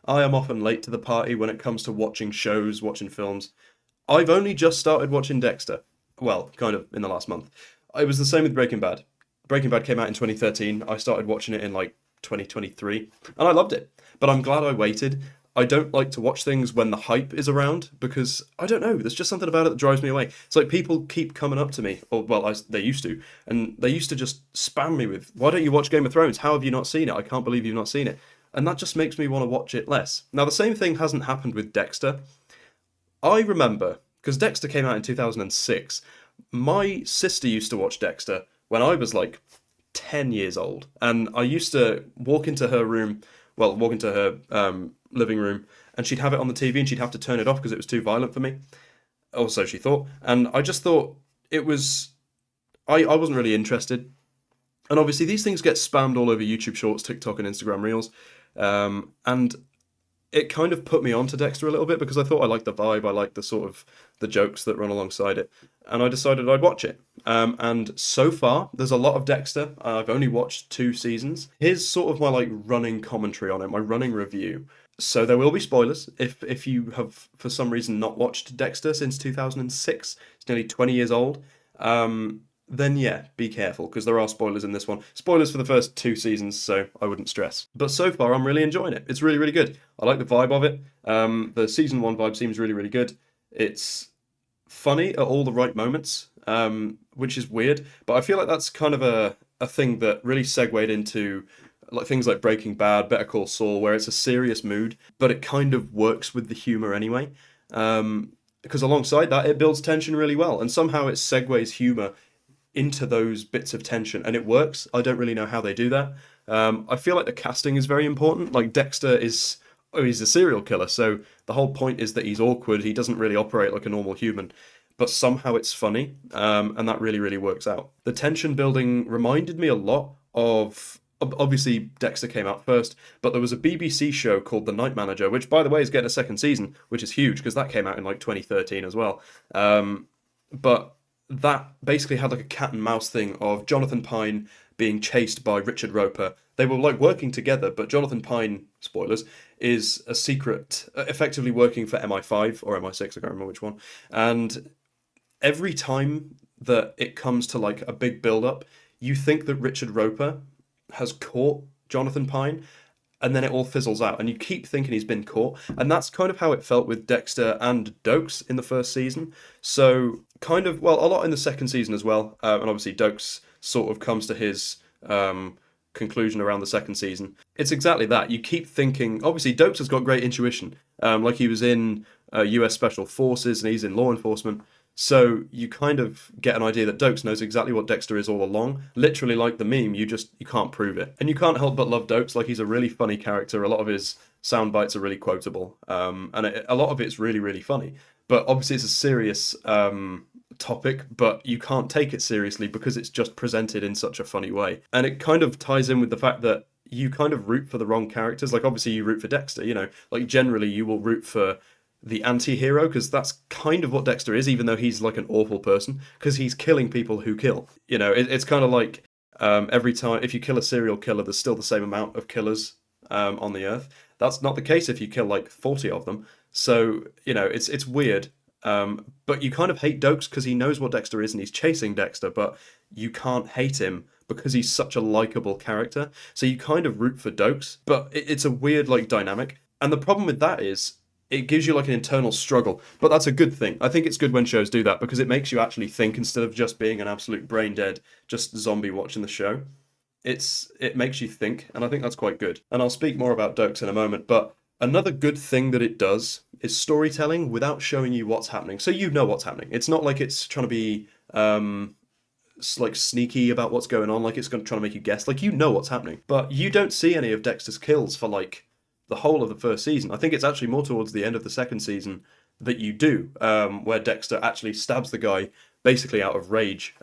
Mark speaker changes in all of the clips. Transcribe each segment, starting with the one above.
Speaker 1: I am often late to the party when it comes to watching shows, watching films. I've only just started watching Dexter. Well, kind of in the last month. It was the same with Breaking Bad. Breaking Bad came out in 2013. I started watching it in like 2023, and I loved it. But I'm glad I waited. I don't like to watch things when the hype is around because I don't know. There's just something about it that drives me away. It's like people keep coming up to me, or well, they used to, and they used to just spam me with, "Why don't you watch Game of Thrones? How have you not seen it? I can't believe you've not seen it." And that just makes me want to watch it less. Now, the same thing hasn't happened with Dexter. I remember, because Dexter came out in 2006, my sister used to watch Dexter when I was like 10 years old. And I used to walk into her living room, and she'd have it on the TV and she'd have to turn it off because it was too violent for me. Or so she thought. And I just thought it was. I wasn't really interested. And obviously, these things get spammed all over YouTube Shorts, TikTok, and Instagram Reels. And it kind of put me onto Dexter a little bit because I thought I liked the vibe, I liked the sort of the jokes that run alongside it, and I decided I'd watch it. And so far, there's a lot of Dexter. I've only watched 2 seasons. Here's sort of my like running commentary on it, my running review. So there will be spoilers if you have for some reason not watched Dexter since 2006. It's nearly 20 years old. Then yeah, be careful because there are spoilers in this one. Spoilers for the first 2 seasons, so I wouldn't stress. But so far, I'm really enjoying it. It's really, really good. I like the vibe of it. The season 1 vibe seems really, really good. It's funny at all the right moments, which is weird. But I feel like that's kind of a thing that really segued into like things like Breaking Bad, Better Call Saul, where it's a serious mood, but it kind of works with the humor anyway. Because alongside that, it builds tension really well, and somehow it segues humor into those bits of tension, and it works. I don't really know how they do that. I feel like the casting is very important. Like Dexter is, oh, he's a serial killer, so the whole point is that he's awkward. He doesn't really operate like a normal human, but somehow it's funny, and that really, really works out. The tension building reminded me a lot of. Obviously, Dexter came out first, but there was a BBC show called The Night Manager, which, by the way, is getting a second season, which is huge because that came out in like 2013 as well. But that basically had like a cat and mouse thing of Jonathan Pine being chased by Richard Roper. They were like working together, but Jonathan Pine, spoilers, is a secret, effectively working for MI5 or MI6, I can't remember which one. And every time that it comes to like a big build up, you think that Richard Roper has caught Jonathan Pine, and then it all fizzles out, and you keep thinking he's been caught. And that's kind of how it felt with Dexter and Dokes in the first season. So, kind of, well, a lot in the second season as well. And obviously, Dokes sort of comes to his conclusion around the second season. It's exactly that. You keep thinking, obviously, Dokes has got great intuition. Like he was in US Special Forces and he's in law enforcement. So you kind of get an idea that Dokes knows exactly what Dexter is all along. Literally like the meme, you can't prove it. And you can't help but love Dokes. Like he's a really funny character. A lot of his sound bites are really quotable. A lot of it's really, really funny. But obviously it's a serious topic, but you can't take it seriously because it's just presented in such a funny way. And it kind of ties in with the fact that you kind of root for the wrong characters. Like obviously you root for Dexter, like generally you will root for the anti-hero because that's kind of what Dexter is, even though he's like an awful person because he's killing people who kill. It's kind of like every time if you kill a serial killer, there's still the same amount of killers on the earth. That's not the case if you kill like 40 of them. So it's weird. But you kind of hate Dokes because he knows what Dexter is and he's chasing Dexter, but you can't hate him because he's such a likable character. So you kind of root for Dokes, but it's a weird like dynamic. And the problem with that is it gives you like an internal struggle, but that's a good thing. I think it's good when shows do that because it makes you actually think instead of just being an absolute brain dead, just zombie watching the show. It makes you think, and I think that's quite good. And I'll speak more about Dokes in a moment, but another good thing that it does is storytelling without showing you what's happening. So you know what's happening. It's not like it's trying to be like sneaky about what's going on, like it's trying to make you guess. Like you know what's happening, but you don't see any of Dexter's kills for like the whole of the first season. I think it's actually more towards the end of the second season that you do, where Dexter actually stabs the guy basically out of rage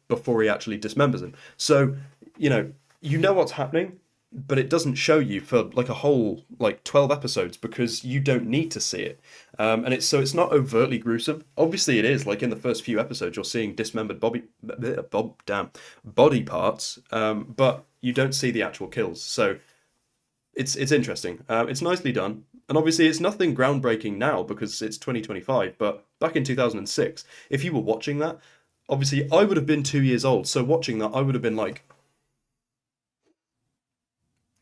Speaker 1: before he actually dismembers him. So, you know what's happening, but it doesn't show you for like a whole like 12 episodes because you don't need to see it. And it's not overtly gruesome. Obviously it is, like in the first few episodes you're seeing dismembered body parts, but you don't see the actual kills. So It's interesting. It's nicely done, and obviously it's nothing groundbreaking now because it's 2025. But back in 2006, if you were watching that, obviously I would have been 2 years old. So watching that, I would have been like,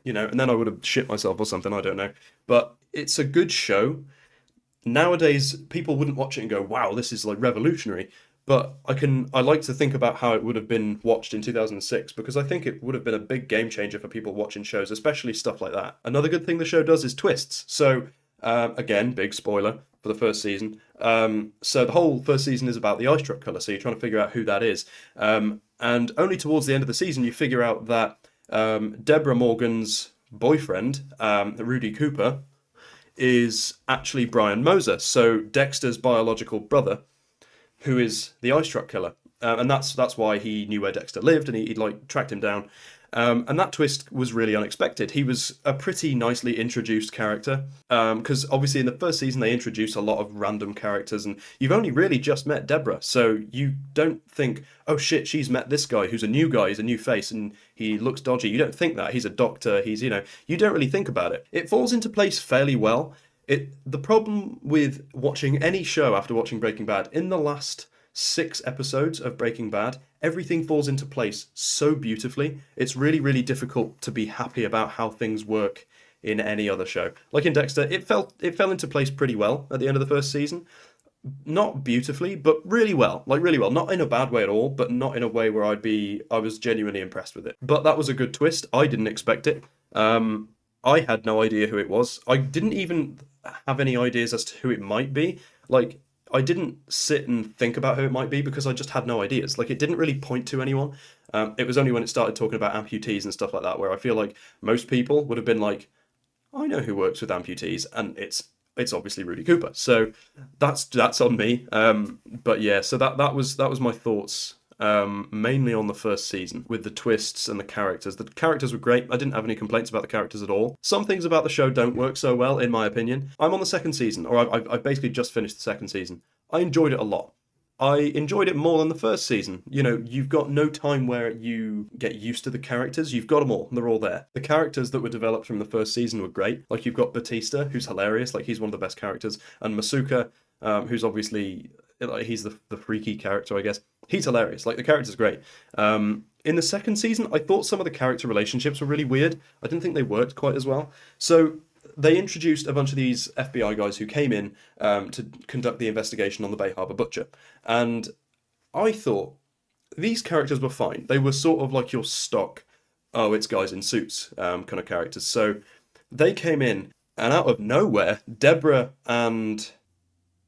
Speaker 1: and then I would have shit myself or something. I don't know, but it's a good show. Nowadays people wouldn't watch it and go, "Wow, this is like revolutionary." But I like to think about how it would have been watched in 2006 because I think it would have been a big game changer for people watching shows, especially stuff like that. Another good thing the show does is twists. So again, big spoiler for the first season. So the whole first season is about the ice truck color. So you're trying to figure out who that is, and only towards the end of the season you figure out that Deborah Morgan's boyfriend, Rudy Cooper, is actually Brian Moser, so Dexter's biological brother, who is the ice truck killer, and that's why he knew where Dexter lived, and he like tracked him down. And that twist was really unexpected. He was a pretty nicely introduced character, because obviously in the first season they introduce a lot of random characters, and you've only really just met Deborah, so you don't think, oh shit, she's met this guy who's a new guy, he's a new face, and he looks dodgy. You don't think that he's a doctor. You don't really think about it. It falls into place fairly well. The problem with watching any show after watching Breaking Bad, in the last 6 episodes of Breaking Bad, everything falls into place so beautifully. It's really, really difficult to be happy about how things work in any other show. Like in Dexter, it fell into place pretty well at the end of the first season. Not beautifully, but really well. Like really well. Not in a bad way at all, but not in a way where I was genuinely impressed with it. But that was a good twist. I didn't expect it. I had no idea who it was. I didn't even have any ideas as to who it might be. Like, I didn't sit and think about who it might be because I just had no ideas. Like, it didn't really point to anyone. It was only when it started talking about amputees and stuff like that where I feel like most people would have been like, I know who works with amputees, and it's obviously Rudy Cooper. So that's on me. But yeah, so that was my thoughts. Mainly on the first season with the twists and the characters. The characters were great. I didn't have any complaints about the characters at all. Some things about the show don't work so well, in my opinion. I'm on the second season, or I've basically just finished the second season. I enjoyed it a lot. I enjoyed it more than the first season. You've got no time where you get used to the characters. You've got them all. They're all there. The characters that were developed from the first season were great. Like, you've got Batista, who's hilarious. Like, he's one of the best characters. And Masuka, who's obviously, like, he's the freaky character, I guess. He's hilarious. Like, the character's great. In the second season, I thought some of the character relationships were really weird. I didn't think they worked quite as well. So they introduced a bunch of these FBI guys who came in to conduct the investigation on the Bay Harbor Butcher. And I thought these characters were fine. They were sort of like your stock, oh, it's guys in suits kind of characters. So they came in, and out of nowhere, Deborah and...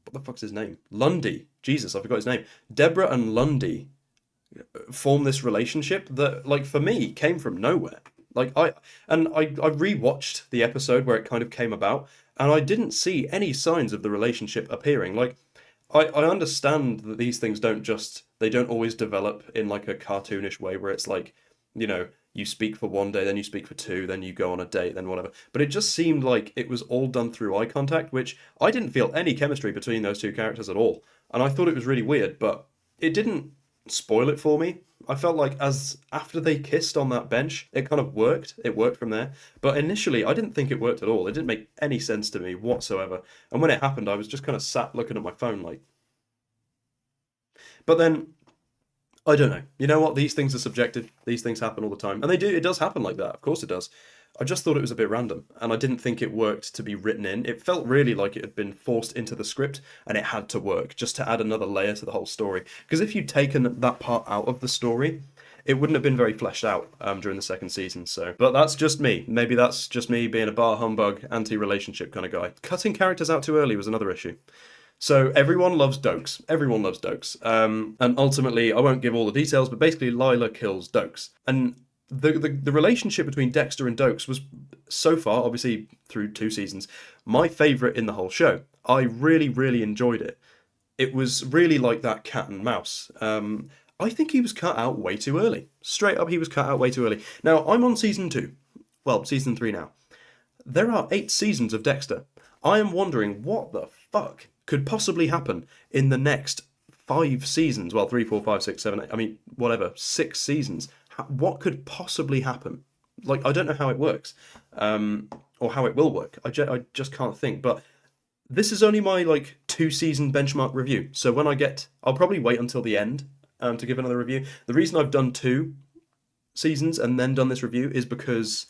Speaker 1: what the fuck's his name? Lundy. Jesus, I forgot his name. Deborah and Lundy form this relationship that, like, for me, came from nowhere. Like, I rewatched the episode where it kind of came about, and I didn't see any signs of the relationship appearing. Like, I understand that these things they don't always develop in like a cartoonish way where it's like, you speak for one day, then you speak for two, then you go on a date, then whatever. But it just seemed like it was all done through eye contact, which I didn't feel any chemistry between those two characters at all. And I thought it was really weird, but it didn't spoil it for me. I felt like after they kissed on that bench, it kind of worked. It worked from there. But initially, I didn't think it worked at all. It didn't make any sense to me whatsoever. And when it happened, I was just kind of sat looking at my phone like... But then, I don't know. You know what? These things are subjective. These things happen all the time. And it does happen like that. Of course it does. I just thought it was a bit random, and I didn't think it worked to be written in. It felt really like it had been forced into the script, and it had to work, just to add another layer to the whole story. Because if you'd taken that part out of the story, it wouldn't have been very fleshed out during the second season. So, but that's just me. Maybe that's just me being a bar humbug, anti-relationship kind of guy. Cutting characters out too early was another issue. So everyone loves Dokes. Everyone loves Dokes. And ultimately, I won't give all the details, but basically Lila kills Dokes. And the relationship between Dexter and Dokes was, so far, obviously through 2 seasons, my favourite in the whole show. I really, really enjoyed it. It was really like that cat and mouse. I think he was cut out way too early. Straight up, he was cut out way too early. Now, I'm on season 2. Well, season 3 now. There are 8 seasons of Dexter. I am wondering what the fuck could possibly happen in the next 5 seasons. Well, 3, 4, 5, 6, 7, 8. I mean, whatever. 6 seasons. What could possibly happen? Like, I don't know how it works, or how it will work. I just can't think. But this is only my like 2 season benchmark review. So when I get, I'll probably wait until the end to give another review. The reason I've done 2 seasons and then done this review is because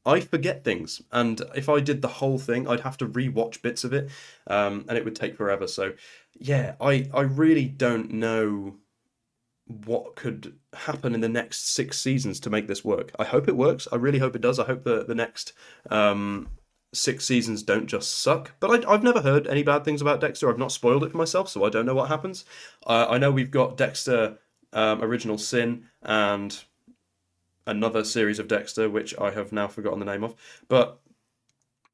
Speaker 1: I forget things, and if I did the whole thing, I'd have to rewatch bits of it, and it would take forever. So, yeah, I really don't know what could happen in the next 6 seasons to make this work. I hope it works. I really hope it does. I hope the next 6 seasons don't just suck. But I've never heard any bad things about Dexter. I've not spoiled it for myself, so I don't know what happens. I know we've got Dexter Original Sin and another series of Dexter, which I have now forgotten the name of. But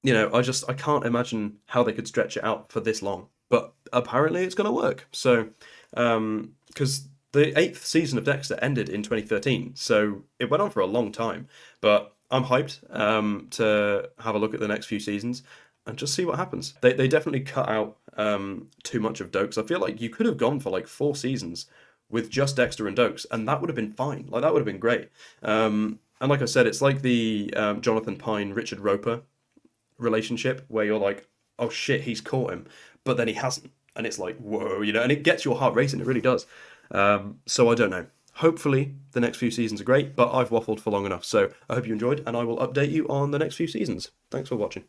Speaker 1: I can't imagine how they could stretch it out for this long. But apparently, it's going to work. So, because the 8th season of Dexter ended in 2013, so it went on for a long time. But I'm hyped to have a look at the next few seasons and just see what happens. They definitely cut out too much of Dokes. I feel like you could have gone for like 4 seasons with just Dexter and Dokes, and that would have been fine. Like that would have been great. And like I said, it's like the Jonathan Pine Richard Roper relationship where you're like, oh shit, he's caught him, but then he hasn't, and it's like whoa, and it gets your heart racing. It really does. So I don't know. Hopefully the next few seasons are great, but I've waffled for long enough. So I hope you enjoyed, and I will update you on the next few seasons. Thanks for watching.